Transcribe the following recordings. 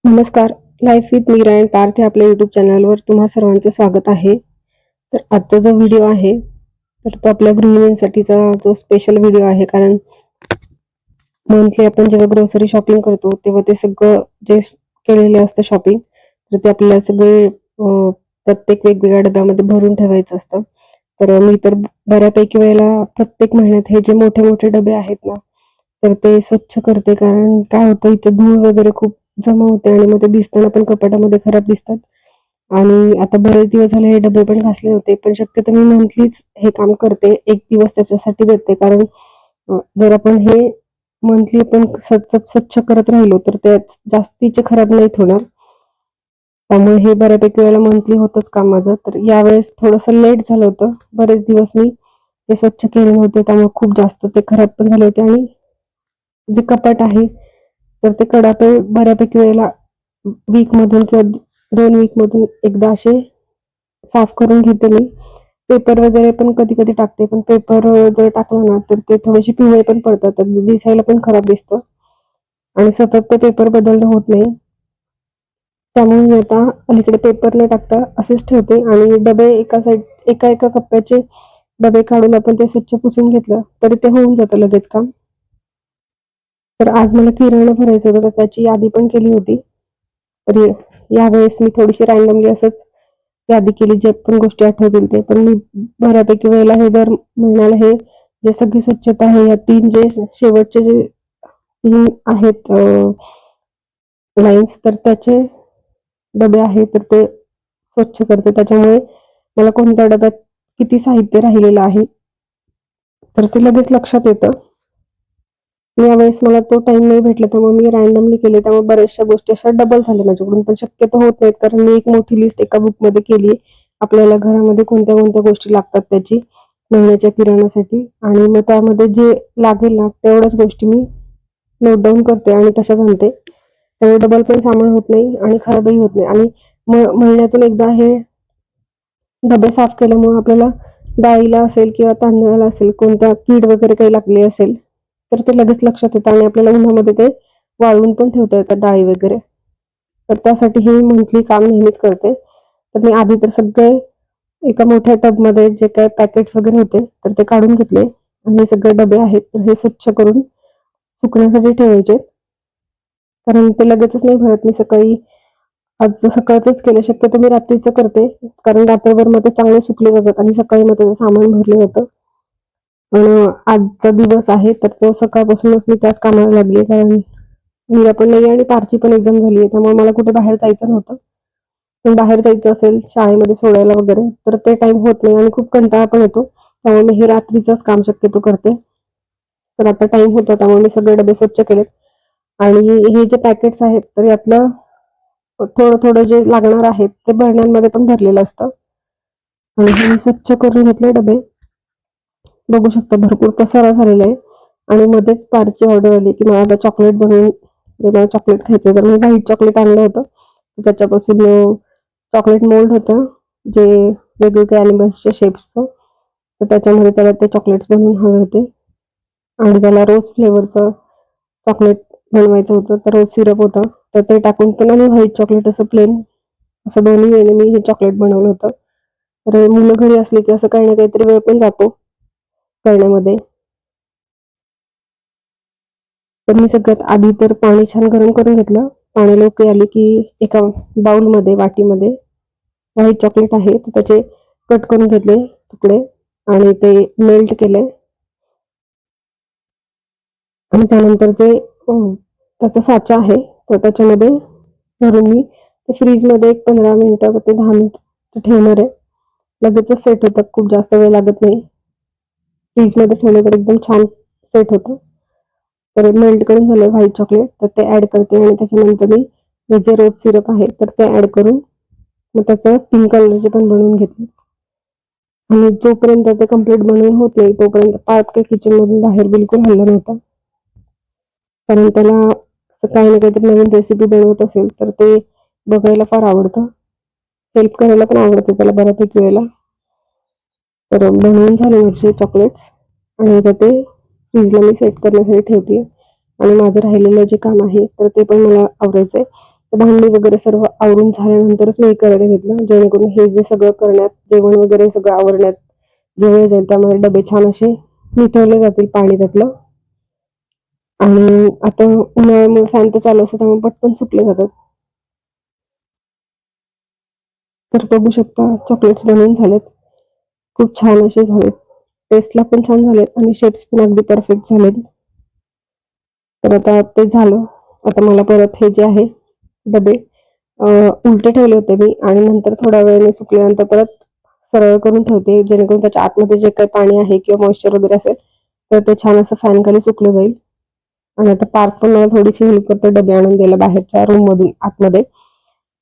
नमस्कार. Life with Meera and Parth या आपल्या यूट्यूब चॅनलवर तुम्हा सर्वांचं स्वागत आहे. तर आजचा जो व्हिडिओ आहे तर तो आपल्या गृहिणींसाठीचा जो स्पेशल व्हिडिओ आहे. कारण मंथली आपण जेव्हा ग्रोसरी शॉपिंग करतो तेव्हा ते सगळं जे केलेले असतं शॉपिंग तर ते आपल्याला सगळे प्रत्येक वेगवेगळ्या डब्यामध्ये भरून ठेवायचं असतं. तर मी तर बऱ्यापैकी वेळेला प्रत्येक महिन्यात हे जे मोठे मोठे डबे आहेत ना तर ते स्वच्छ करते. कारण काय होतं इथे धूळ वगैरे खूप जमा होते आणि मग ते दिसताना पण कपाटामध्ये खराब दिसतात. आणि आता बरेच दिवस झाले हे डबे पण घासले होते, पण शक्यतो मी मंथलीच हे काम करते. एक दिवस त्याच्यासाठी देते. कारण जर आपण हे मंथली आपण सतत स्वच्छ करत राहिलो तर ते जास्तीचे खराब नाहीत होणार. त्यामुळे हे बऱ्यापैकी वेळेला मंथली होतच काम माझं. तर यावेळेस थोडंसं लेट झालं होतं. बरेच दिवस मी ते स्वच्छ केले नव्हते, त्यामुळे खूप जास्त ते खराब पण झाले होते. आणि जे कपाट आहे तर ते कडापे बऱ्यापैकी वेळेला वीक मधून किंवा 2 वीक मधून एकदा असे साफ करून घेते मी. पेपर वगैरे पण कधी-कधी टाकते, पण पेपर जर टाकला ना तर ते थोडेसे पिवळे पण पडतात. तर दिसायला पण खराब दिसतं आणि सतत ते पेपर बदलणं होत नाही. त्यामुळे मी आता अलीकडे पेपर न टाकता असेच ठेवते आणि डबे एका कप्प्याचे डबे काढून आपण ते स्वच्छ पुसून घेतलं तरी ते होऊन जातं लगेच काम. तर आज मला किराणा भरायचं होतं तर त्याची यादी पण केली होती. तर यावेळेस मी थोडीशी रँडमली असंच यादी केली, जे पण गोष्टी आठवतील ते. पण मी बऱ्यापैकी वेळेला हे दर महिन्याला हे जे सगळी स्वच्छता आहे या 3 जे शेवटचे जे 3 आहेत लाईन्स तर त्याचे डबे आहेत तर ते स्वच्छ करते. त्याच्यामुळे मला कोणत्या डब्यात किती साहित्य राहिलेलं आहे तर ते लगेच लक्षात येतं. यावेळेस मला तो टाइम नाही भेटला त्यामुळे मी रँडमली केले. त्यामुळे बऱ्याचशा गोष्टी अशा डबल झाल्या माझ्याकडून, पण शक्यतो होत नाहीत. कारण मी एक मोठी लिस्ट एका बुकमध्ये केली. आपल्याला घरामध्ये कोणत्या कोणत्या गोष्टी लागतात त्याची महिन्याच्या किराणासाठी, आणि मग त्यामध्ये जे लागेल ना तेवढ्याच गोष्टी मी नोट डाऊन करते आणि तशाच आणते. त्यामुळे डबल पण सामान होत नाही आणि खराबही होत नाही. आणि महिन्यातून एकदा हे डबे साफ केल्यामुळे आपल्याला डाळीला असेल किंवा तांदळाला असेल कोणत्या कीड वगैरे काही लागली असेल तर ते लगेच लक्षात येतं आणि आपल्याला उन्हामध्ये ते वाळवून पण ठेवता येतात डाळी वगैरे. तर त्यासाठी हे मंथली काम नेहमीच करते. तर मी आधी तर सगळे एका मोठ्या टबमध्ये जे काही पॅकेट्स वगैरे होते तर ते काढून घेतले आणि हे सगळे डबे आहेत तर हे स्वच्छ करून सुकण्यासाठी ठेवायचे. कारण ते लगेचच नाही भरत. मी सकाळी आज सकाळचंच केलं. शक्यतो मी रात्रीचं करते कारण रात्रभर मग ते चांगले सुकले जातात आणि सकाळी मग त्याचं सामान भरलं जातं. आजचा दिवस आहे तर तो सकाळपासूनच मी त्याच कामाला लागली. कारण मीरा पण नाही आणि पारची पण एक्झाम झाली आहे त्यामुळे मला कुठे बाहेर जायचं नव्हतं. पण बाहेर जायचं असेल शाळेमध्ये सोडायला वगैरे तर ते टाइम होत नाही आणि खूप कंटाळा पण येतो. त्यामुळे मी हे रात्रीचंच काम शक्यतो करते. तर आता टाइम होता त्यामुळे मी सगळे डबे स्वच्छ केलेत. आणि हे जे पॅकेट्स आहेत तर यातलं थोडं थोडं जे लागणार आहेत ते बरण्यांमध्ये पण भरलेलं असतं. आणि हे मी स्वच्छ करून घेतले डबे. बघू शकता भरपूर पसारा झालेला आहे. आणि मध्येच पारची ऑर्डर आली की मला आता चॉकलेट बनवून दे, मला चॉकलेट खायचं. तर मी व्हाईट चॉकलेट आणलं होतं. त्याच्यापासून चॉकलेट मोल्ड होतं जे वेगवेगळ्या ॲनिमल्सच्या शेप्सचं. तर त्याच्यामध्ये त्याला ते चॉकलेट्स बनवून हवे होते आणि त्याला रोज फ्लेवरचं चॉकलेट बनवायचं होतं. तर रोज सिरप होतं तर ते टाकून पण आणि व्हाईट चॉकलेट असं प्लेन असं दोन्ही वेळेने मी हे चॉकलेट बनवलं होतं. तर मुलं घरी असली की असं काही ना काहीतरी वेळ पण जातो करण्यामध्ये. तर मी सगळ्यात आधी तर पाणी छान गरम करून घेतलं. पाण्याला उकळी आली की एका बाउलमध्ये वाटीमध्ये व्हाईट चॉकलेट आहे तर त्याचे कट करून घेतले तुकडे आणि ते मेल्ट केले. आणि त्यानंतर जे त्याचा साचा आहे तर त्याच्यामध्ये भरून मी ते फ्रीजमध्ये एक 15 मिनिटं ते 10 मिनिटं ठेवणार आहे. लगेचच सेट होतं, खूप जास्त वेळ लागत नाही. फ्रीजमध्ये ठेवलं तर एकदम छान सेट होतं. तर मेल्ट करून झालं व्हाईट चॉकलेट तर ते ऍड करते आणि त्याच्यानंतर मी हे जे रोज सिरप आहे तर ते ऍड करून मग त्याचं पिंक कलरचे पण बनवून घेतले. आणि जोपर्यंत ते कम्प्लीट बनवून होत नाही तोपर्यंत पार्थ काही किचन मधून बाहेर बिलकुल हल्ला नव्हता. कारण त्याला असं काही ना काहीतरी नवीन रेसिपी बनवत असेल तर ते बघायला फार आवडतं. हेल्प करायला पण आवडते त्याला बऱ्यापैकी वेळेला. तर बनवून झाले माझे चॉकलेट्स आणि आता ते फ्रीजला मी सेट करण्यासाठी ठेवते. आणि माझं राहिलेलं जे काम आहे तर ते पण मला आवरायचंय. तर भांडी वगैरे सर्व आवरून झाल्यानंतरच मी करायला घेतलं, जेणेकरून हे जे सगळं करण्यात, जेवण वगैरे सगळं आवरण्यात जो वेळ जाईल त्यामध्ये डबे छान असे निथळले जातील पाणी त्यातलं. आणि आता उन्हाळ्यामुळे फॅन तर चालू असतो त्यामुळे पटकन सुकले जातात. तर बघू शकता चॉकलेट्स बनवून झालेत, खूप छान असे झालेत, टेस्टला पण छान झालेत आणि शेप्स पण अगदी परफेक्ट झालेत. तर आता ते झालं. आता मला परत हे जे आहे डबे उलटे ठेवले होते मी आणि नंतर थोड्या वेळाने सुकल्यानंतर परत सरळ करून ठेवते, जेणेकरून त्याच्या आतमध्ये जे काही पाणी आहे किंवा मॉइश्चर वगैरे असेल तर ते छान असं फॅन खाली सुकलं जाईल. आणि आता पार्थ पण मला थोडीशी हेल्प करते डबे आणून द्यायला बाहेरच्या रूम मधून आतमध्ये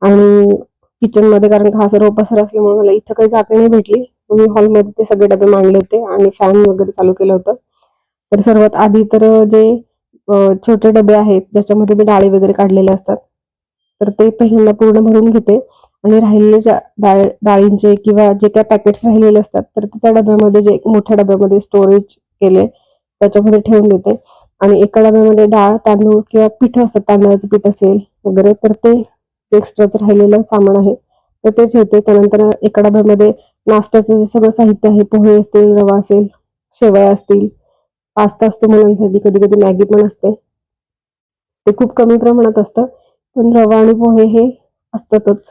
आणि किचन मध्ये, कारण हा सर्व पसारा असल्यामुळे मला इथं काही जागा नाही भेटली. मी हॉलमध्ये ते सगळे डबे मांडले होते आणि फॅन वगैरे चालू केलं होतं. तर सर्वात आधी तर जे छोटे डबे आहेत ज्याच्यामध्ये मी डाळी वगैरे काढलेले असतात तर ते पहिल्यांदा पूर्ण भरून घेते आणि राहिलेले डाळींचे किंवा जे काही पॅकेट्स राहिलेले असतात तर त्या डब्यामध्ये, जे मोठ्या डब्यामध्ये स्टोरेज केले त्याच्यामध्ये ठेवून देते. आणि एका डब्यामध्ये डाळ, तांदूळ किंवा पीठ असतं, तांदळाचं पीठ असेल वगैरे तर ते एक्स्ट्राचं राहिलेलं सामान आहे तर ते ठेवते. त्यानंतर एका डब्यामध्ये नाश्त्याचं जे सगळं साहित्य आहे, पोहे असतील, रवा असेल, शेवया असतील, पास्ता असतो मुलांसाठी, कधी कधी मॅगी पण असते, ते खूप कमी प्रमाणात असतं पण रवा आणि पोहे हे असतातच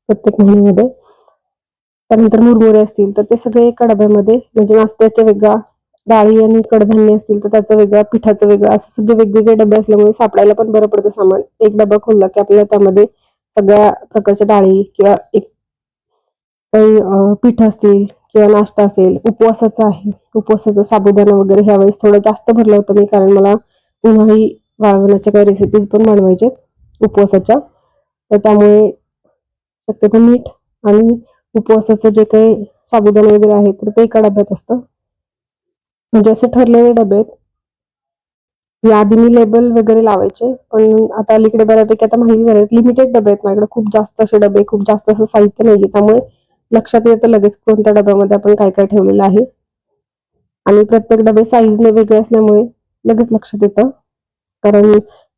प्रत्येक महिन्यामध्ये. त्यानंतर मुरमुरे असतील तर ते सगळे एका डब्यामध्ये, म्हणजे नाश्त्याच्या वेगळा, डाळी आणि कडधान्य असतील तर त्याचं वेगळं, पिठाचं वेगळं, असं सगळे वेगवेगळे डबे असल्यामुळे सापडायला पण बरं पडतं सामान. एक डबा खोलला की आपल्याला त्यामध्ये सगळ्या प्रकारच्या डाळी किंवा एक काही पीठ असतील किंवा नाश्ता असेल, उपवासाचा आहे, उपवासाचा साबुदाणा वगैरे ह्यावेळेस थोडं जास्त भरलं होतं मी, कारण मला उन्हाळी वाळवण्याच्या काही रेसिपीज पण बनवायचे उपवासाच्या. तर त्यामुळे शक्यतो मीठ आणि उपवासाचं जे काही साबुदाणा वगैरे आहे तर ते एका डब्यात असतं. म्हणजे असे ठरलेले डबे आहेत. या आधी मी लेबल वगैरे लावायचे पण आता अलीकडे बऱ्यापैकी आता माहिती झालं लिमिटेड डबे आहेत माझ्याकडे, खूप जास्त असे डबे, खूप जास्त असं साहित्य नाहीये, त्यामुळे लक्षात येतं लगेच कोणत्या डब्यामध्ये आपण काय काय ठेवलेलं आहे. आणि प्रत्येक डबे साईजने वेगळे असल्यामुळे लगेच लक्षात येतं, कारण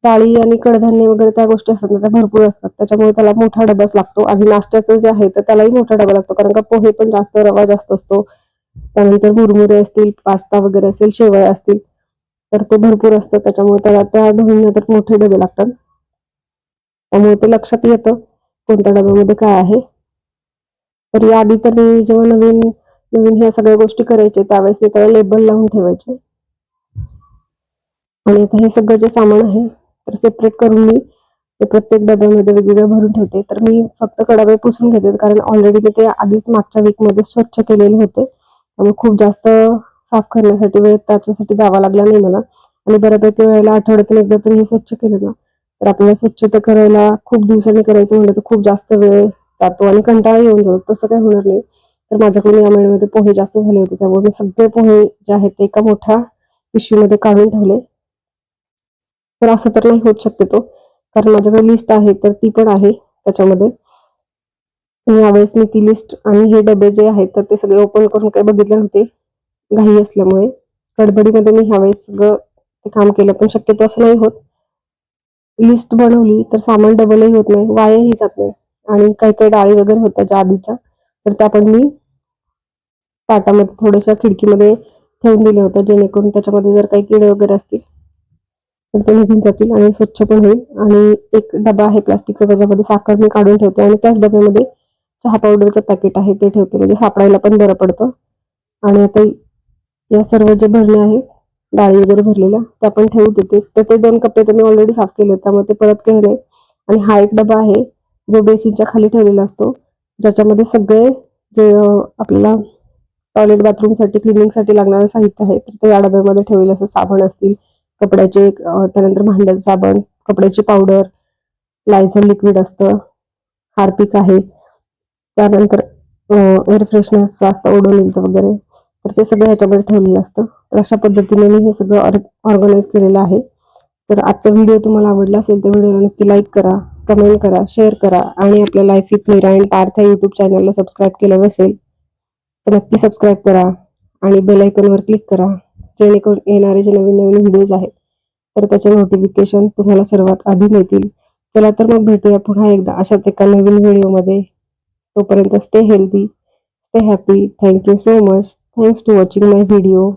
डाळी आणि कडधान्य वगैरे त्या गोष्टी असतात ना त्या भरपूर असतात, त्याच्यामुळे त्याला मोठा डबाच लागतो. आणि नाश्त्याचं जे आहे तर त्यालाही मोठा डबा लागतो, कारण का पोहे पण जास्त, रवा जास्त असतो, त्यानंतर मुरमुरे असतील, पास्ता वगैरे असेल, शेवया असतील तर ते भरपूर असतं, त्याच्यामुळे त्याला त्या दोन्हींना तर मोठे डबे लागतात. त्यामुळे ते लक्षात येतं कोणत्या डब्यामध्ये काय आहे. तर याआधी तर मी जेव्हा नवीन नवीन ह्या सगळ्या गोष्टी करायचे त्यावेळेस मी त्याला लेबल लावून ठेवायचे. आणि आता हे सगळं जे सामान आहे तर सेपरेट करून मी ते प्रत्येक डब्यामध्ये वेगवेगळं भरून ठेवते. तर मी फक्त कडावे पुसून घेते, कारण ऑलरेडी मी ते आधीच मागच्या वीकमध्ये स्वच्छ केलेले होते, त्यामुळे खूप जास्त साफ करण्यासाठी वेळ त्याच्यासाठी द्यावा लागला नाही मला. आणि बऱ्यापैकी वेळेला आठवड्यातून एकदा तरी हे स्वच्छ केलं ना तर आपल्याला स्वच्छता करायला खूप दिवसांनी करायचं म्हणलं तर खूप जास्त वेळ जातो आणि कंटाळा येऊन जातो. तसं काही होणार नाही. तर माझ्याकडून या महिन्यामध्ये पोहे जास्त झाले होते त्यामुळे मी सगळे पोहे जे आहेत ते एका मोठ्या पिशवीमध्ये काढून ठेवले. तर असं तर नाही होत शक्यतो, कारण माझ्याकडे लिस्ट आहे तर ती पण आहे त्याच्यामध्ये. यावेळेस मी ती लिस्ट आणि हे डबे जे आहेत तर ते सगळे ओपन करून काही बघितले नव्हते घाई असल्यामुळे. गडबडीमध्ये मी ह्यावेळेस सगळं ते काम केलं, पण शक्यतो असं नाही होत. लिस्ट बनवली तर सामान डबलही होत नाही, वायाही जात नाही. आणि काही काही डाळी वगैरे होत्या ज्या आधीच्या तर त्या पण मी ताटामध्ये थोड्याशा खिडकीमध्ये ठेवून दिल्या होत्या, जेणेकरून त्याच्यामध्ये जर काही किडे वगैरे असतील तर ते निघून जातील आणि स्वच्छ पण होईल. आणि एक डबा आहे प्लास्टिकचा, त्याच्यामध्ये साखर मी काढून ठेवते आणि त्याच डब्यामध्ये चहा पावडरचं पॅकेट आहे ते ठेवते, म्हणजे सापडायला पण बरं पडतं. आणि आता या सर्व जे भरणे आहेत डाळी वगैरे भरलेल्या त्या पण ठेवू देते. तर ते 2 कप्पे तर मी ऑलरेडी साफ केले होते त्यामुळे ते परत केले नाही. आणि हा एक डबा आहे जो बेसिनच्या खाली ठेवलेला असतो, ज्याच्यामध्ये सगळे जे आपल्याला टॉयलेट बाथरूमसाठी क्लिनिंगसाठी लागणारं साहित्य आहे तर ते या डब्यामध्ये ठेवलेलं असं, साबण असतील, कपड्याचे त्यानंतर भांड्याचं साबण, कपड्याची पावडर, लायझॉल लिक्विड असतं, हार्पिक आहे, त्यानंतर एअर फ्रेशनरचं असतं ओडोनिलचं वगैरे, तर ते सगळं ह्याच्यामध्ये ठेवलेलं असतं. तर अशा पद्धतीने मी हे सगळं ऑर्गनाईज केलेलं आहे. तर आजचा व्हिडिओ तुम्हाला आवडला असेल तर व्हिडिओला नक्की लाईक करा, कमेंट करा, शेअर करा आणि आपल्या life with Meera and Parth या युट्यूब चॅनलला सबस्क्राईब केलं नसेल तर नक्की सबस्क्राईब करा आणि बेल आयकॉनवर क्लिक करा, जेणेकरून येणारे जे नवीन नवीन व्हिडिओज आहेत तर त्याचे नोटिफिकेशन तुम्हाला सर्वात आधी मिळतील. चला तर मग भेटूया पुन्हा एकदा अशाच एका नवीन व्हिडिओमध्ये. तोपर्यंत stay healthy, stay happy. Thank you so much. Thanks to watching my video.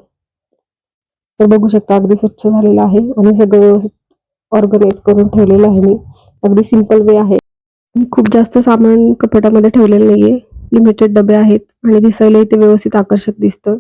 तर बघू शकता अगदी स्वच्छ झालेलं आहे आणि सगळं व्यवस्थित ऑर्गनाइज करून ठेवलेलं आहे मी. अगदी सिंपल वे आहे. खूप जास्त सामान कपाटामध्ये ठेवलेलं नाहीये. लिमिटेड डबे आहेत आणि दिसायला ते व्यवस्थित आकर्षक दिसतं.